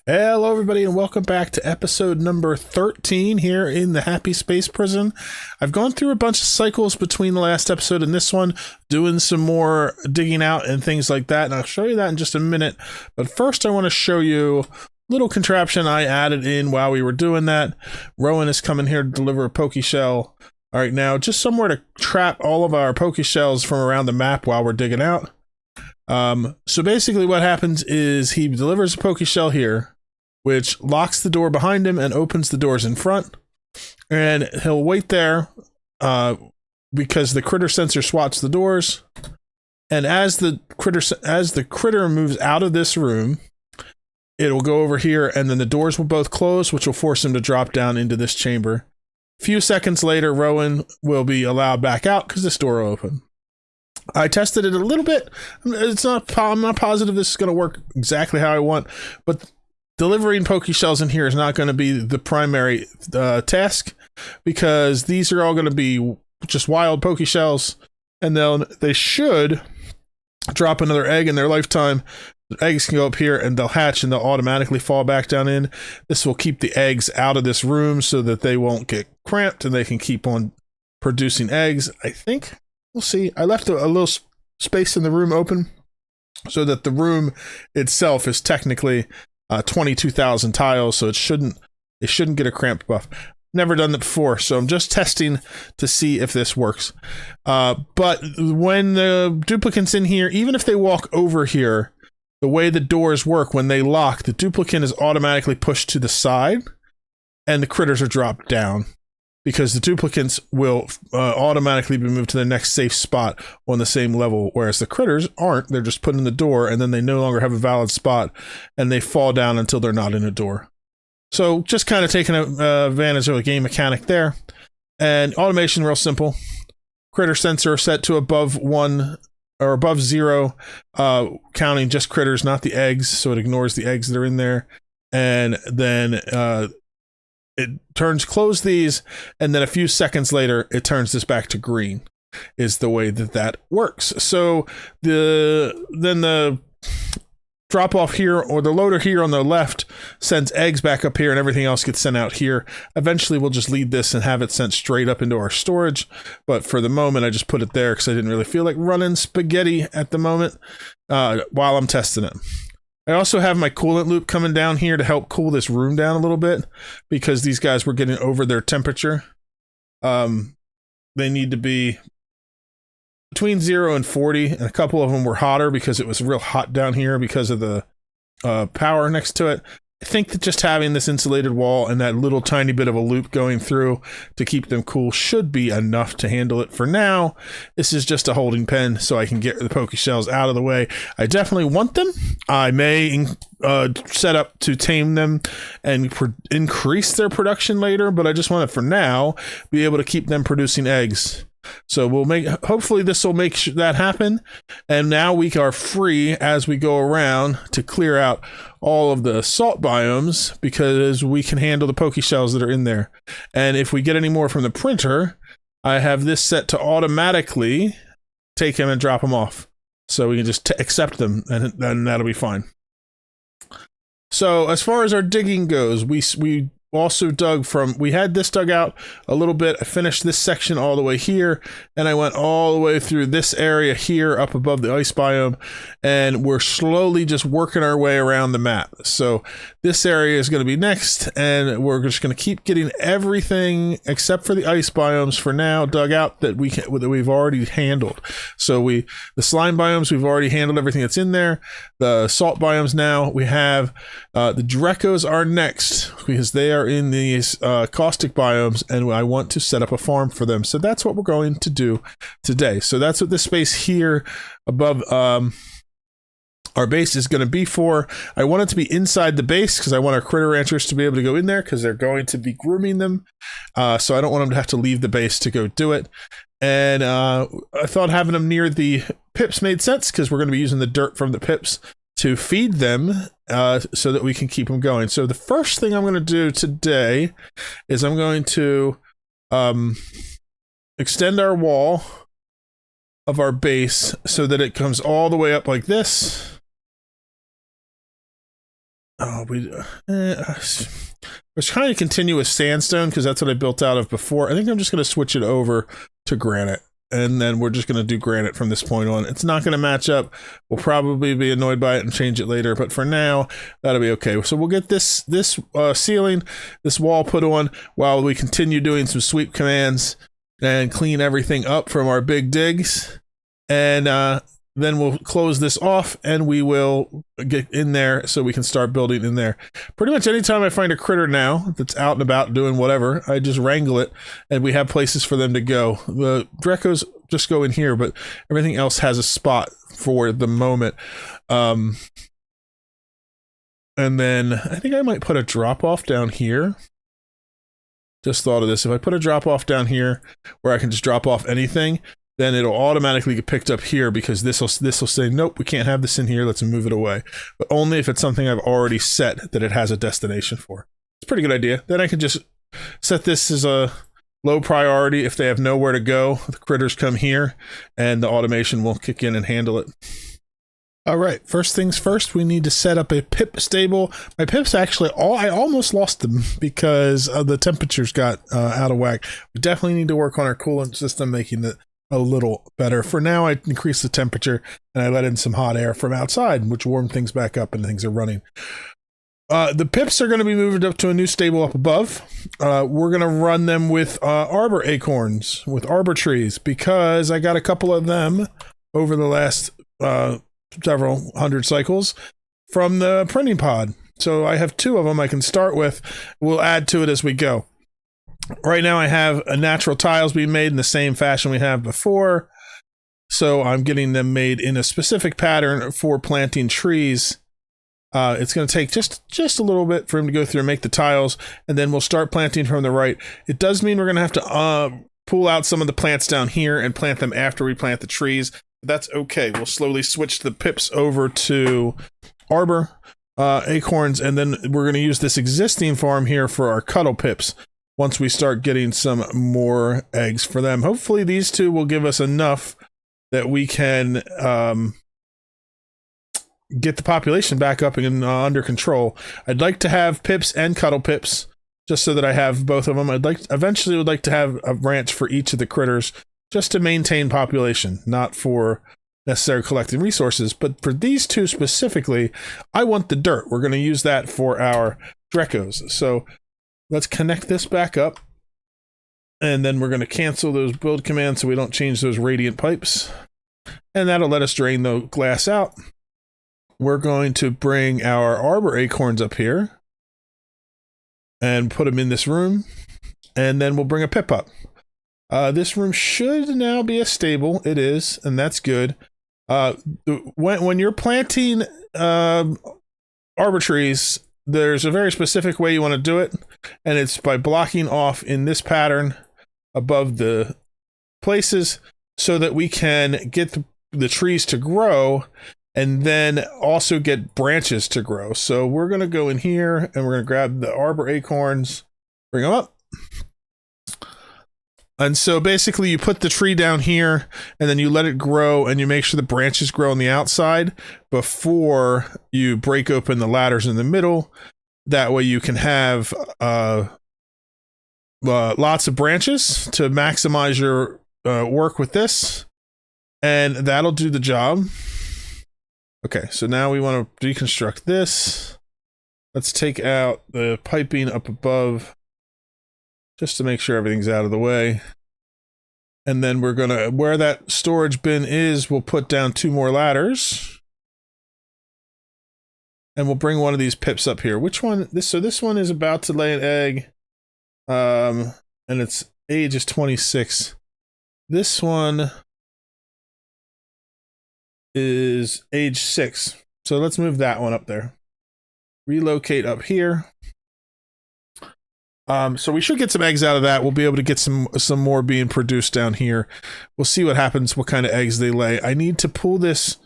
Hello, everybody, and welcome back to episode number 13 here in the Happy Space Prison. I've gone through a bunch of cycles between the last episode and this one, doing some more digging out and things like that, and I'll show you that in just a minute. But first, I want to show you a little contraption I added in while we were doing that. Rowan is coming here to deliver a poke shell. All right, now, just somewhere to trap all of our poke shells from around the map while we're digging out. So basically what happens is he delivers a poke shell here, which locks the door behind him and opens the doors in front. And he'll wait there because the critter sensor swats the doors. And as the critter moves out of this room, it'll go over here, and then the doors will both close, which will force him to drop down into this chamber. A few seconds later, Rowan will be allowed back out because this door will open. I tested it a little bit. I'm not positive this is going to work exactly how I want, but delivering poke shells in here is not going to be the primary task, because these are all going to be just wild poke shells, and they should drop another egg in their lifetime. The eggs can go up here and they'll hatch and they'll automatically fall back down in. This will keep the eggs out of this room so that they won't get cramped and they can keep on producing eggs. I think we'll see. I left a little space in the room open so that the room itself is technically 22,000 tiles, so it shouldn't get a cramped buff. Never done that before, so I'm just testing to see if this works. But when the duplicant's in here, even if they walk over here, the way the doors work, when they lock, the duplicant is automatically pushed to the side and the critters are dropped down, because the duplicants will automatically be moved to the next safe spot on the same level, whereas the critters aren't. They're just put in the door, and then they no longer have a valid spot, and they fall down until they're not in a door. So just kind of taking advantage of a game mechanic there. And automation, real simple. Critter sensor set to above 1 or above 0, counting just critters, not the eggs, so it ignores the eggs that are in there. And then it close these, and then a few seconds later, it turns this back to green, is the way that works. So then the drop off here, or the loader here on the left, sends eggs back up here and everything else gets sent out here. Eventually we'll just lead this and have it sent straight up into our storage. But for the moment, I just put it there because I didn't really feel like running spaghetti at the moment while I'm testing it. I also have my coolant loop coming down here to help cool this room down a little bit, because these guys were getting over their temperature. They need to be between 0 and 40, and a couple of them were hotter because it was real hot down here because of the power next to it. I think that just having this insulated wall and that little tiny bit of a loop going through to keep them cool should be enough to handle it for now. This is just a holding pen so I can get the poke shells out of the way. I definitely want them. I may set up to tame them and increase their production later, but I just want to, for now, be able to keep them producing eggs. So hopefully this will make that happen, and now we are free as we go around to clear out all of the salt biomes, because we can handle the poke shells that are in there. And if we get any more from the printer, I have this set to automatically take them and drop them off, so we can just accept them, and that'll be fine. So as far as our digging goes, we also we had this dug out a little bit. I finished this section all the way here, and I went all the way through this area here up above the ice biome, and we're slowly just working our way around the map. So this area is going to be next, and we're just going to keep getting everything except for the ice biomes for now dug out that we've already handled. So the slime biomes, we've already handled everything that's in there. The salt biomes, now we have the Dreckos are next, because they are in these caustic biomes, and I want to set up a farm for them. So that's what we're going to do today. So that's what this space here above our base is going to be for. I want it to be inside the base because I want our critter ranchers to be able to go in there, because they're going to be grooming them. So I don't want them to have to leave the base to go do it. And I thought having them near the pips made sense, because we're going to be using the dirt from the pips to feed them so that we can keep them going. So the first thing I'm going to do today is I'm going to extend our wall of our base so that it comes all the way up like this. Oh, was trying to continue with sandstone because that's what I built out of before. I think I'm just going to switch it over to granite, and then we're just going to do granite from this point on. It's not going to match up. We'll probably be annoyed by it and change it later, but for now, that'll be okay. So we'll get this ceiling, this wall put on while we continue doing some sweep commands and clean everything up from our big digs, and then we'll close this off and we will get in there so we can start building in there. Pretty much anytime I find a critter now that's out and about doing whatever, I just wrangle it and we have places for them to go. The Dreckos just go in here, but everything else has a spot for the moment. And then I think I might put a drop off down here. Just thought of this. If I put a drop off down here where I can just drop off anything, then it'll automatically get picked up here because this will say, nope, we can't have this in here. Let's move it away. But only if it's something I've already set that it has a destination for. It's a pretty good idea. Then I can just set this as a low priority. If they have nowhere to go, the critters come here and the automation will kick in and handle it. All right, first things first, we need to set up a pip stable. My pips actually, I almost lost them because the temperatures got out of whack. We definitely need to work on our coolant system, making it a little better. For now, I increased the temperature and I let in some hot air from outside, which warmed things back up and things are running. The pips are going to be moved up to a new stable up above. We're going to run them with arbor acorns, with arbor trees, because I got a couple of them over the last several hundred cycles from the printing pod. So I have 2 of them I can start with. We'll add to it as we go. Right now I have natural tiles being made in the same fashion we have before. So I'm getting them made in a specific pattern for planting trees. It's going to take just a little bit for him to go through and make the tiles, and then we'll start planting from the right. It does mean we're going to have to pull out some of the plants down here and plant them after we plant the trees. That's okay. We'll slowly switch the pips over to arbor acorns, and then we're going to use this existing farm here for our cuddle pips once we start getting some more eggs for them. Hopefully these 2 will give us enough that we can get the population back up and under control. I'd like to have pips and cuddle pips just so that I have both of them. Eventually would like to have a ranch for each of the critters just to maintain population, not for necessarily collecting resources, but for these 2 specifically, I want the dirt. We're going to use that for our Dreckos. So let's connect this back up, and then we're going to cancel those build commands so we don't change those radiant pipes, and that'll let us drain the glass out. We're going to bring our arbor acorns up here and put them in this room, and then we'll bring a pip up. This room should now be a stable. It is, and that's good. When you're planting arbor trees, there's a very specific way you want to do it, and it's by blocking off in this pattern above the places so that we can get the trees to grow and then also get branches to grow. So we're going to go in here and we're going to grab the arbor acorns, bring them up. And so basically you put the tree down here and then you let it grow and you make sure the branches grow on the outside before you break open the ladders in the middle. That way you can have lots of branches to maximize your work with this. And that'll do the job. Okay, so now we want to deconstruct this. Let's take out the piping up above, just to make sure everything's out of the way. And then we're gonna, where that storage bin is, we'll put down 2 more ladders. And we'll bring one of these pips up here. Which one? This one is about to lay an egg. And its age is 26. This one is age 6. So let's move that one up there. Relocate up here. So we should get some eggs out of that. We'll be able to get some more being produced down here. We'll see what happens, what kind of eggs they lay. I need to pull this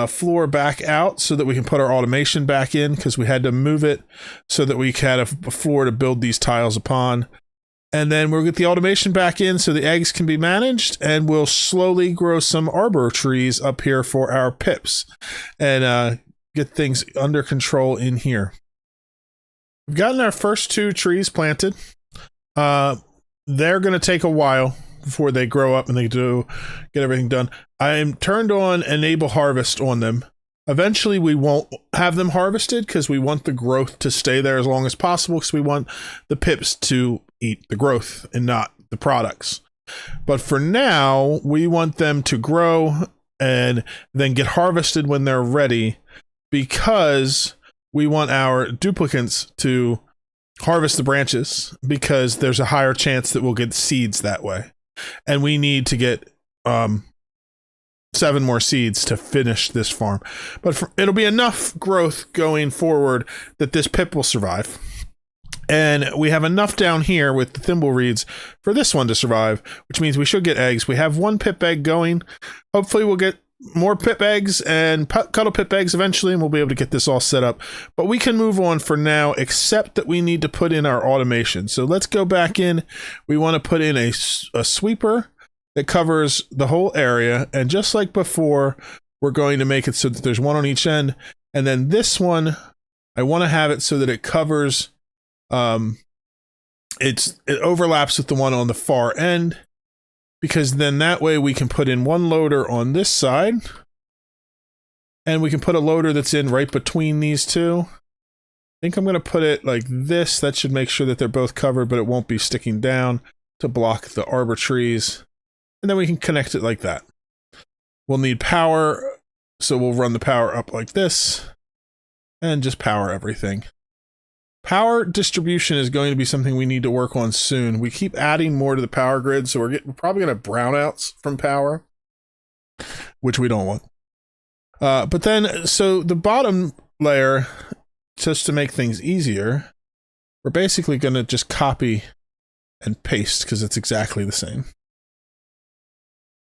floor back out so that we can put our automation back in, because we had to move it so that we had a floor to build these tiles upon. And then we'll get the automation back in so the eggs can be managed, and we'll slowly grow some arbor trees up here for our pips and get things under control in here. We've gotten our first 2 trees planted. They're going to take a while before they grow up and they do get everything done. I'm turned on enable harvest on them. Eventually we won't have them harvested because we want the growth to stay there as long as possible, because we want the pips to eat the growth and not the products. But for now, we want them to grow and then get harvested when they're ready, because we want our duplicants to harvest the branches, because there's a higher chance that we'll get seeds that way. And we need to get 7 more seeds to finish this farm. But it'll be enough growth going forward that this pip will survive. And we have enough down here with the thimbleweeds for this one to survive, which means we should get eggs. We have 1 pip egg going. Hopefully we'll get more pip eggs and cuddle pip eggs eventually, and we'll be able to get this all set up. But we can move on for now, except that we need to put in our automation. So let's go back in. We want to put in a sweeper that covers the whole area. And just like before, we're going to make it so that there's 1 on each end. And then this one, I want to have it so that it covers... it overlaps with the one on the far end, because then that way we can put in 1 loader on this side, and we can put a loader that's in right between these 2. I think I'm going to put it like this. That should make sure that they're both covered, but it won't be sticking down to block the arbor trees. And then we can connect it like that. We'll need power, so we'll run the power up like this and just power everything. Power distribution is going to be something we need to work on soon. We keep adding more to the power grid, so we're probably going to have brownouts from power, which we don't want. But then, so the bottom layer, just to make things easier, we're basically going to just copy and paste because it's exactly the same.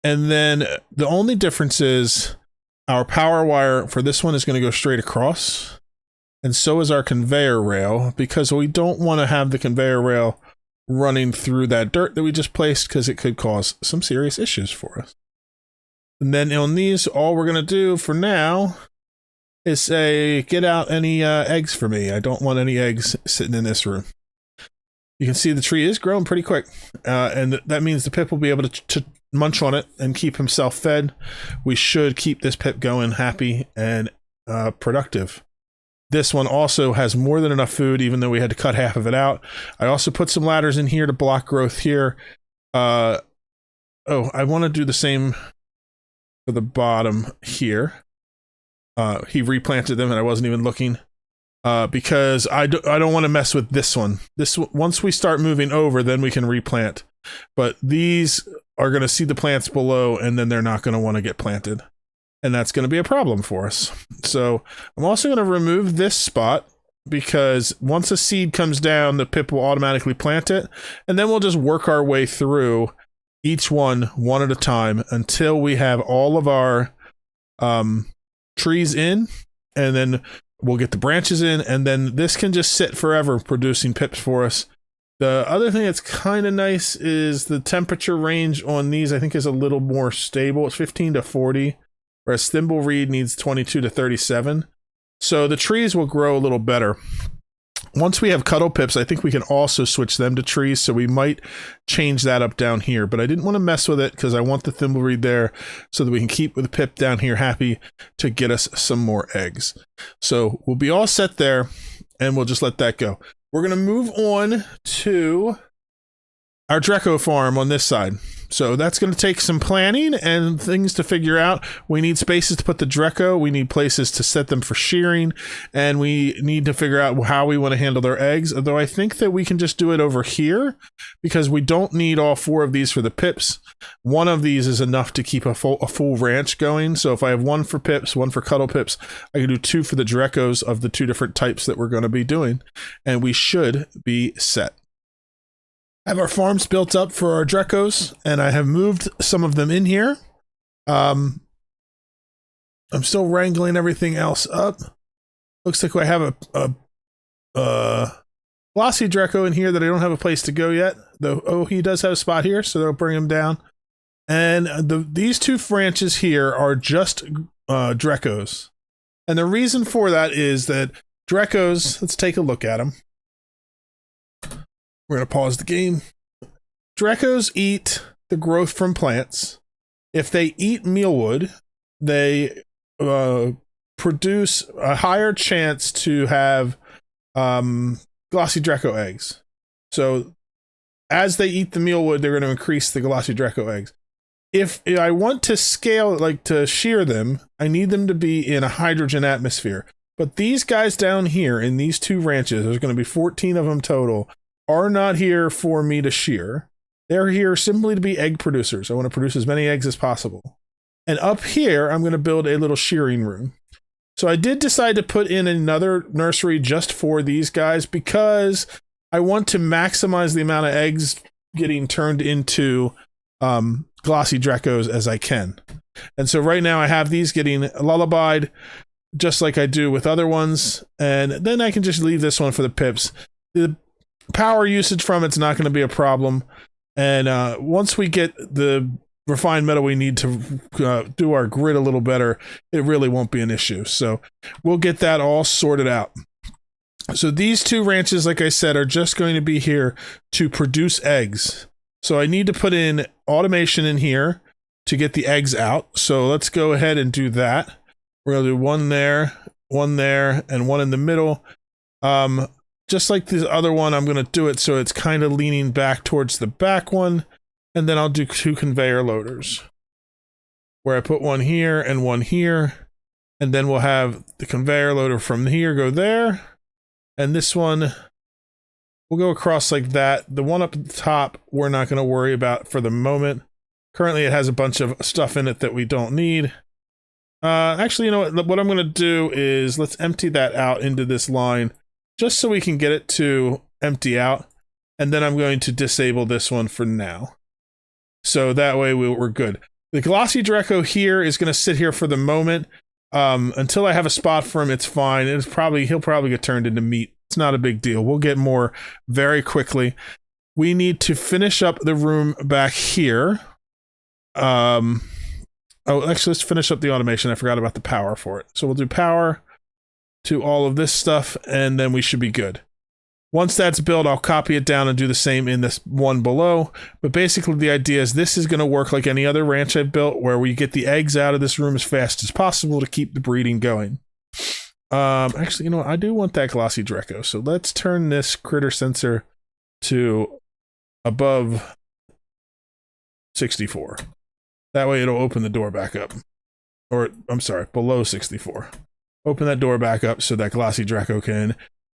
And then the only difference is our power wire for this one is going to go straight across. And so is our conveyor rail, because we don't want to have the conveyor rail running through that dirt that we just placed, because it could cause some serious issues for us. And then on these, all we're going to do for now is say, get out any eggs for me. I don't want any eggs sitting in this room. You can see the tree is growing pretty quick, and that means the pip will be able to munch on it and keep himself fed. We should keep this pip going happy and productive. This one also has more than enough food, even though we had to cut half of it out. I also put some ladders in here to block growth here. I want to do the same for the bottom here. He replanted them and I wasn't even looking, because I don't want to mess with this one. Once we start moving over, then we can replant. But these are going to see the plants below, and then they're not going to want to get planted. And that's going to be a problem for us. So I'm also going to remove this spot, because once a seed comes down, the pip will automatically plant it. And then we'll just work our way through each one at a time until we have all of our trees in. And then we'll get the branches in. And then this can just sit forever producing pips for us. The other thing that's kind of nice is the temperature range on these, I think, is a little more stable. It's 15 to 40. Whereas thimbleweed needs 22 to 37. So the trees will grow a little better. Once we have cuddle pips, I think we can also switch them to trees, so we might change that up down here. But I didn't want to mess with it because I want the thimbleweed there so that we can keep the pip down here happy to get us some more eggs. So we'll be all set there, and we'll just let that go. We're going to move on to our Drecko farm on this side. So that's going to take some planning and things to figure out. We need spaces to put the Drecko. We need places to set them for shearing. And we need to figure out how we want to handle their eggs. Although I think that we can just do it over here, because we don't need all 4 of these for the pips. 1 of these is enough to keep a full ranch going. So if I have 1 for pips, 1 for cuddle pips, I can do 2 for the Dreckos of the 2 different types that we're going to be doing. And we should be set. I have our farms built up for our Dreckos, and I have moved some of them in here. I'm still wrangling everything else up. Looks like I have a Glossy Drecko in here that I don't have a place to go yet. Though, he does have a spot here, so they'll bring him down. And these 2 branches here are just Dreckos. And the reason for that is that Dreckos, let's take a look at them. We're going to pause the game. Dreckos eat the growth from plants. If they eat mealwood, they produce a higher chance to have Glossy Drecko eggs. So as they eat the mealwood, they're going to increase the Glossy Drecko eggs. If I want to scale, like to shear them, I need them to be in a hydrogen atmosphere. But these guys down here in these two ranches, there's going to be 14 of them total, are not here for me to shear. They're here simply to be egg producers. I want to produce as many eggs as possible. And up here, I'm going to build a little shearing room. So I did decide to put in another nursery just for these guys because I want to maximize the amount of eggs getting turned into Glossy Dreckos as I can. And so right now I have these getting lullabied just like I do with other ones. And then I can just leave this one for the pips. The power usage from it's not going to be a problem. And once we get the refined metal we need to do our grid a little better, it really won't be an issue. So we'll get that all sorted out. So these two ranches, like I said, are just going to be here to produce eggs. So I need to put in automation in here to get the eggs out. So let's go ahead and do that. We're going to do one there, and one in the middle. Just like this other one, I'm going to do it so it's kind of leaning back towards the back one. And then I'll do 2 conveyor loaders where I put one here and one here. And then we'll have the conveyor loader from here go there. And this one will go across like that. The one up at the top, we're not going to worry about for the moment. Currently, it has a bunch of stuff in it that we don't need. Actually, you know what I'm going to do is let's empty that out into this line just so we can get it to empty out. And then I'm going to disable this one for now. So that way we're good. The Glossy Drecko here is going to sit here for the moment. Until I have a spot for him, it's fine. He'll probably get turned into meat. It's not a big deal. We'll get more very quickly. We need to finish up the room back here. Oh, actually, let's finish up the automation. I forgot about the power for it. So we'll do power to all of this stuff, and then we should be good. Once that's built, I'll copy it down and do the same in this one below. But basically, the idea is this is going to work like any other ranch I've built, where we get the eggs out of this room as fast as possible to keep the breeding going. Actually, you know what? I do want that Glossy Drecko. So let's turn this critter sensor to above 64. That way it'll open the door back up. Or, I'm sorry, below 64. Open that door back up so that Glossy Drecko can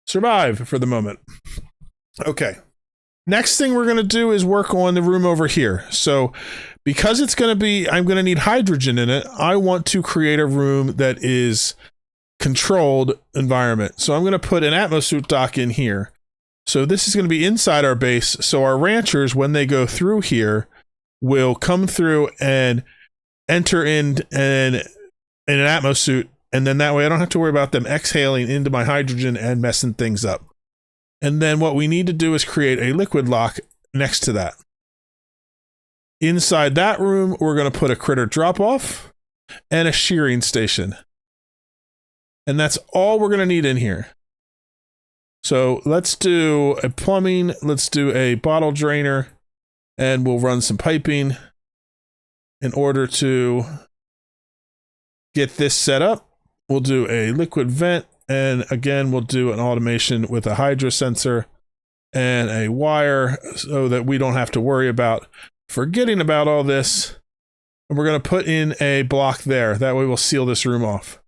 survive for the moment. Okay. Next thing we're going to do is work on the room over here. So because it's going to be, I'm going to need hydrogen in it, I want to create a room that is controlled environment. So I'm going to put an atmosuit dock in here. So this is going to be inside our base. So our ranchers, when they go through here, will come through and enter in an atmosuit. And then that way I don't have to worry about them exhaling into my hydrogen and messing things up. And then what we need to do is create a liquid lock next to that. Inside that room, we're going to put a critter drop-off and a shearing station. And that's all we're going to need in here. So let's do a plumbing, let's do a bottle drainer, and we'll run some piping in order to get this set up. We'll do a liquid vent, and again, we'll do an automation with a hydro sensor and a wire so that we don't have to worry about forgetting about all this. And we're going to put in a block there. That way we'll seal this room off.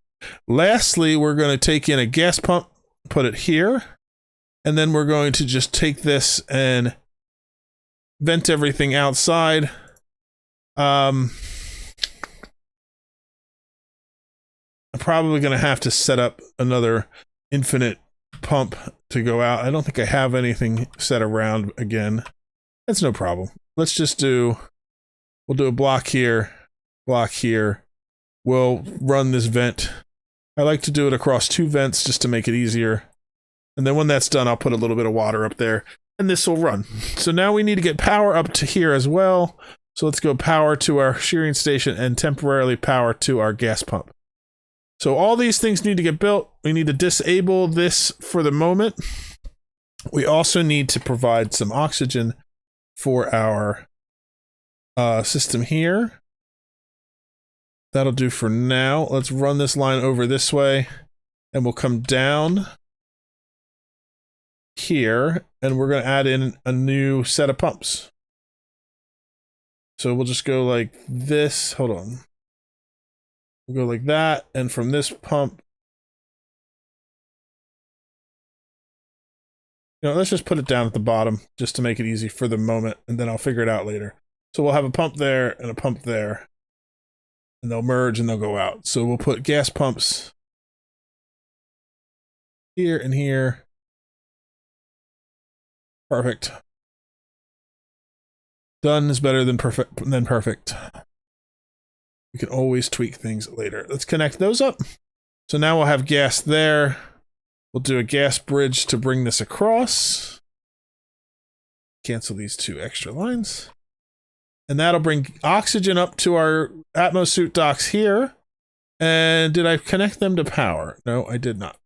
Lastly, we're going to take in a gas pump, put it here, and then we're going to just take this and vent everything outside. I'm probably going to have to set up another infinite pump to go out. I don't think I have anything set around again. That's no problem. Let's just we'll do a block here, block here. We'll run this vent. I like to do it across 2 vents just to make it easier. And then when that's done, I'll put a little bit of water up there and this will run. So now we need to get power up to here as well. So let's go power to our shearing station and temporarily power to our gas pump. So all these things need to get built. We need to disable this for the moment. We also need to provide some oxygen for our system here. That'll do for now. Let's run this line over this way, and we'll come down here, and we're going to add in a new set of pumps. So we'll just go like this. Hold on. We'll go like that, and from this pump, let's just put it down at the bottom just to make it easy for the moment, and then I'll figure it out later. So we'll have a pump there and a pump there, and they'll merge and they'll go out. So we'll put gas pumps here and here. Perfect. Done is better than perfect. We can always tweak things later. Let's connect those up. So now we'll have gas there. We'll do a gas bridge to bring this across. Cancel these 2 extra lines. And that'll bring oxygen up to our Atmosuit docks here. And did I connect them to power? No, I did not.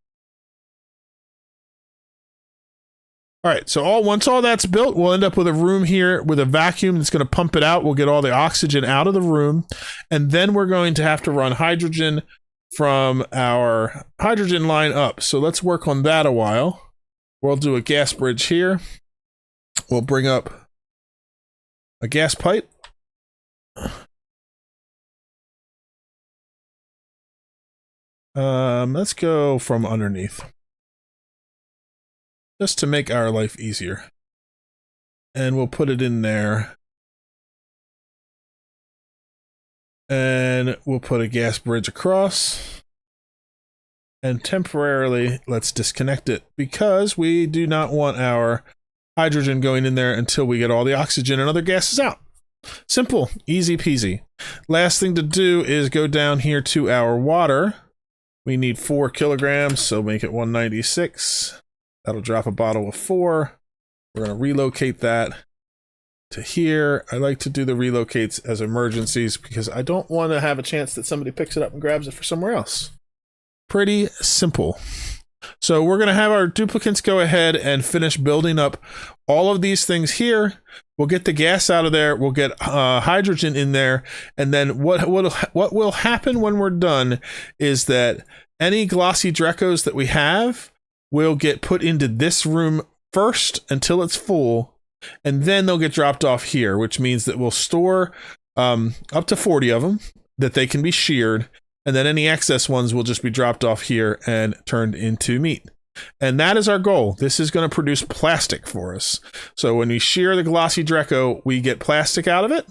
All right, so once all that's built, we'll end up with a room here with a vacuum that's going to pump it out. We'll get all the oxygen out of the room, and then we're going to have to run hydrogen from our hydrogen line up. So let's work on that a while. We'll do a gas bridge here. We'll bring up a gas pipe. Let's go from underneath, just to make our life easier. And we'll put it in there. And we'll put a gas bridge across. And temporarily, let's disconnect it, because we do not want our hydrogen going in there until we get all the oxygen and other gases out. Simple, easy peasy. Last thing to do is go down here to our water. We need 4 kilograms, so make it 196. That'll drop a bottle of 4. We're going to relocate that to here. I like to do the relocates as emergencies because I don't want to have a chance that somebody picks it up and grabs it for somewhere else. Pretty simple. So we're going to have our duplicants go ahead and finish building up all of these things here. We'll get the gas out of there. We'll get hydrogen in there. And then what will happen when we're done is that any Glossy Dreckos that we have will get put into this room first until it's full, and then they'll get dropped off here, which means that we'll store up to 40 of them that they can be sheared, and then any excess ones will just be dropped off here and turned into meat. And that is our goal. This is going to produce plastic for us. So when we shear the Glossy Drecko, we get plastic out of it,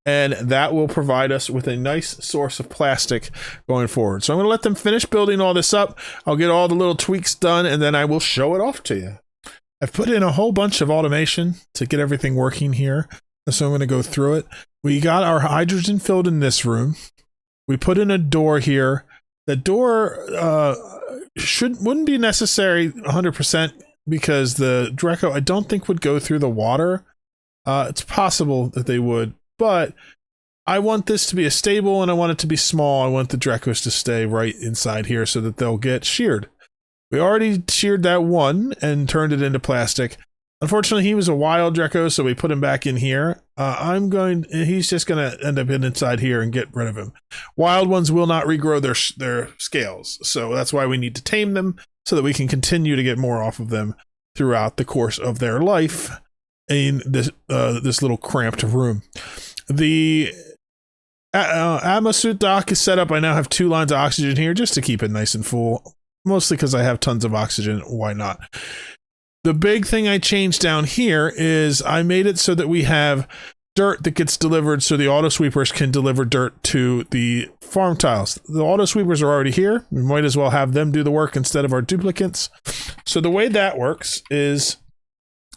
and that will provide us with a nice source of plastic going forward. So I'm going to let them finish building all this up. I'll get all the little tweaks done, and then I will show it off to you. I've put in a whole bunch of automation to get everything working here. So I'm going to go through it. We got our hydrogen filled in this room. We put in a door here. The door wouldn't be necessary 100% because the Drecko, I don't think, would go through the water. It's possible that they would, but I want this to be a stable and I want it to be small. I want the Dreckos to stay right inside here so that they'll get sheared. We already sheared that one and turned it into plastic. Unfortunately, he was a wild Drecko, so we put him back in here. He's just going to end up inside here and get rid of him. Wild ones will not regrow their scales, so that's why we need to tame them so that we can continue to get more off of them throughout the course of their life in this little cramped room. The Atmosuit dock is set up. I now have 2 lines of oxygen here just to keep it nice and full, mostly because I have tons of oxygen. Why not? The big thing I changed down here is I made it so that we have dirt that gets delivered so the auto sweepers can deliver dirt to the farm tiles. The auto sweepers are already here. We might as well have them do the work instead of our duplicates. So the way that works is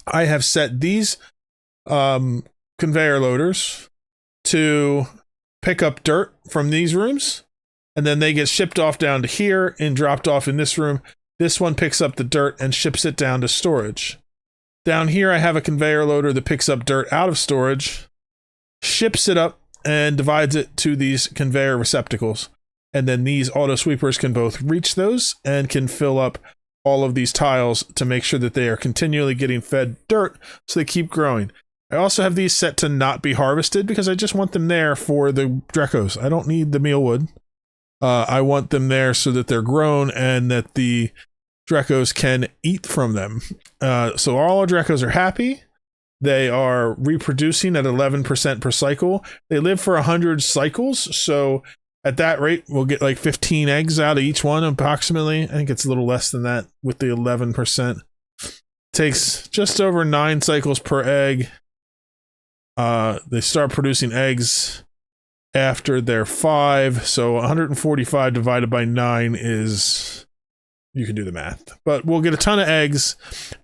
I have set these conveyor loaders to pick up dirt from these rooms, and then they get shipped off down to here and dropped off in this room. This one picks up the dirt and ships it down to storage. Down here, I have a conveyor loader that picks up dirt out of storage, ships it up, and divides it to these conveyor receptacles. And then these auto sweepers can both reach those and can fill up all of these tiles to make sure that they are continually getting fed dirt so they keep growing. I also have these set to not be harvested because I just want them there for the Dreckos. I don't need the mealwood. I want them there so that they're grown and that the Dreckos can eat from them. So all our Dreckos are happy. They are reproducing at 11% per cycle. They live for 100 cycles, so at that rate, we'll get like 15 eggs out of each one, approximately. I think it's a little less than that with the 11%. Takes just over 9 cycles per egg. They start producing eggs after they're 5, so 145 divided by 9 is... you can do the math. But we'll get a ton of eggs,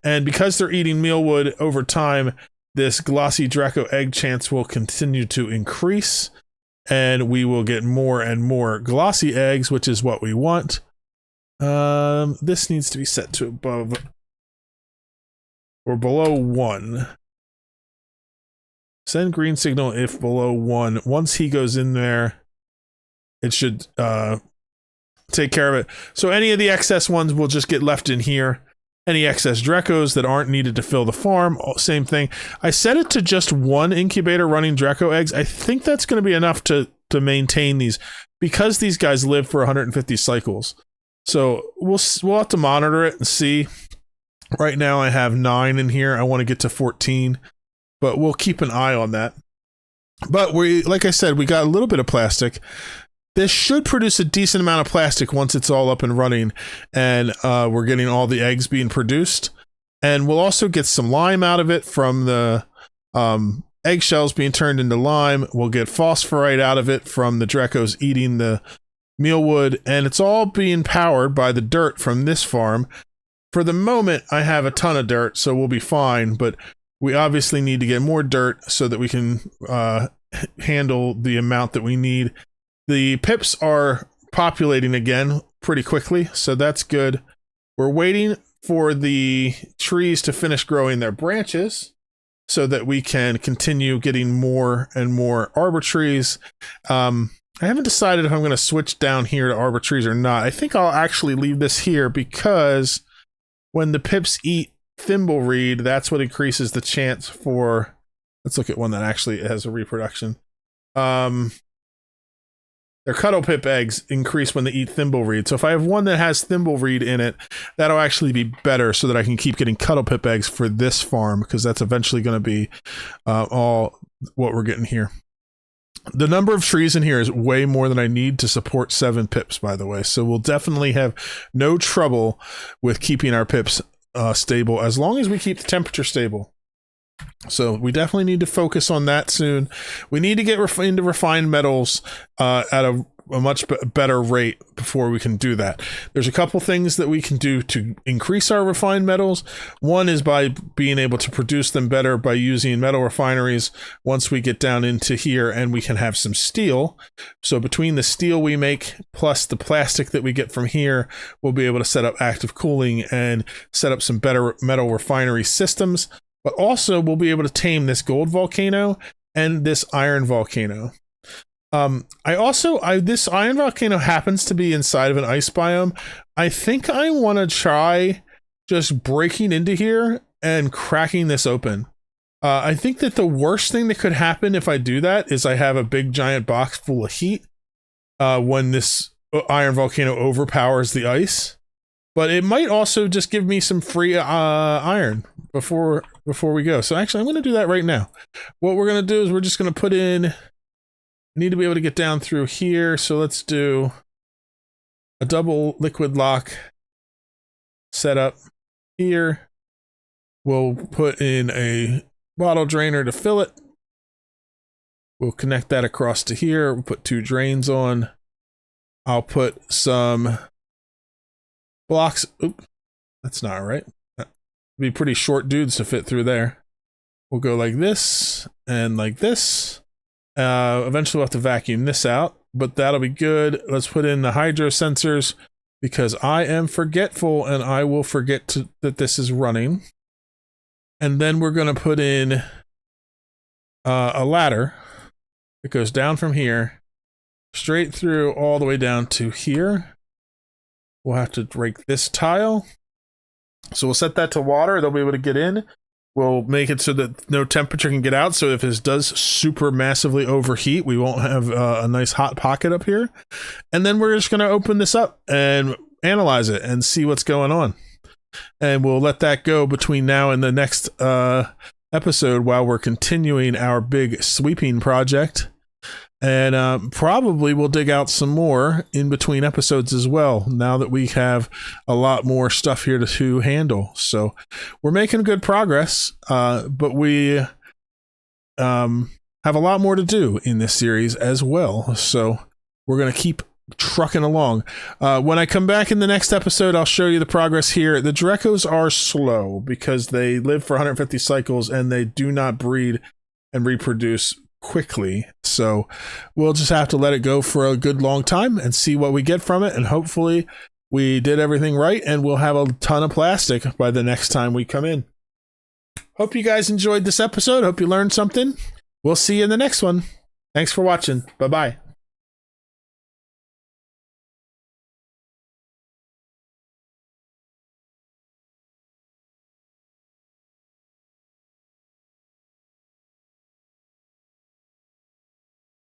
and because they're eating mealwood over time, this Glossy Drecko egg chance will continue to increase. And we will get more and more glossy eggs, which is what we want. This needs to be set to above or below 1. Send green signal if below 1. Once he goes in there, it should take care of it. So any of the excess ones will just get left in here. Any excess Dreckos that aren't needed to fill the farm, same thing. I set it to just 1 incubator running Drecko eggs. I think that's going to be enough to maintain these, because these guys live for 150 cycles. So we'll have to monitor it and see. Right now I have 9 in here. I want to get to 14, but we'll keep an eye on that. But like I said, we got a little bit of plastic. This should produce a decent amount of plastic once it's all up and running, and we're getting all the eggs being produced. And we'll also get some lime out of it from the eggshells being turned into lime. We'll get phosphorite out of it from the Dreckos eating the mealwood, and it's all being powered by the dirt from this farm. For the moment, I have a ton of dirt, so we'll be fine, but we obviously need to get more dirt so that we can handle the amount that we need. The pips are populating again pretty quickly, so that's good. We're waiting for the trees to finish growing their branches so that we can continue getting more and more arbor trees. I haven't decided if I'm going to switch down here to arbor trees or not. I think I'll actually leave this here because when the pips eat thimbleweed, that's what increases the chance for... Let's look at one that actually has a reproduction. Their cuddle pip eggs increase when they eat thimbleweed. So if I have one that has thimbleweed in it, that'll actually be better so that I can keep getting cuddle pip eggs for this farm, because that's eventually going to be all what we're getting here. The number of trees in here is way more than I need to support 7 pips, by the way. So we'll definitely have no trouble with keeping our pips stable as long as we keep the temperature stable. So we definitely need to focus on that soon. We need to get into refined metals at a much better rate before we can do that. There's a couple things that we can do to increase our refined metals. One is by being able to produce them better by using metal refineries once we get down into here, and we can have some steel. So between the steel we make plus the plastic that we get from here, we'll be able to set up active cooling and set up some better metal refinery systems. But also we'll be able to tame this gold volcano and this iron volcano. This iron volcano happens to be inside of an ice biome. I think I want to try just breaking into here and cracking this open. I think that the worst thing that could happen if I do that is I have a big giant box full of heat when this iron volcano overpowers the ice. But it might also just give me some free iron before we go. So actually, I'm going to do that right now. What we're going to do is we're just going to put in... I need to be able to get down through here. So let's do a double liquid lock setup here. We'll put in a bottle drainer to fill it. We'll connect that across to here. We'll put 2 drains on. I'll put some... blocks. Oop, that's not right. That'd be pretty short dudes to fit through there. We'll go like this and like this. Eventually we'll have to vacuum this out, but that'll be good. Let's put in the hydro sensors because I am forgetful and I will forget that this is running. And then we're going to put in a ladder that goes down from here straight through all the way down to here. We'll have to break this tile. So we'll set that to water. They'll be able to get in. We'll make it so that no temperature can get out. So if this does super massively overheat, we won't have a nice hot pocket up here. And then we're just going to open this up and analyze it and see what's going on. And we'll let that go between now and the next episode while we're continuing our big sweeping project. And probably we'll dig out some more in between episodes as well, now that we have a lot more stuff here to handle. So we're making good progress, but we have a lot more to do in this series as well. So we're going to keep trucking along. When I come back in the next episode, I'll show you the progress here. The Dreckos are slow because they live for 150 cycles and they do not breed and reproduce quickly, so we'll just have to let it go for a good long time and see what we get from it, and hopefully we did everything right and we'll have a ton of plastic by the next time we come in. Hope you guys enjoyed this episode. Hope you learned something. We'll see you in the next one. Thanks for watching. Bye-bye.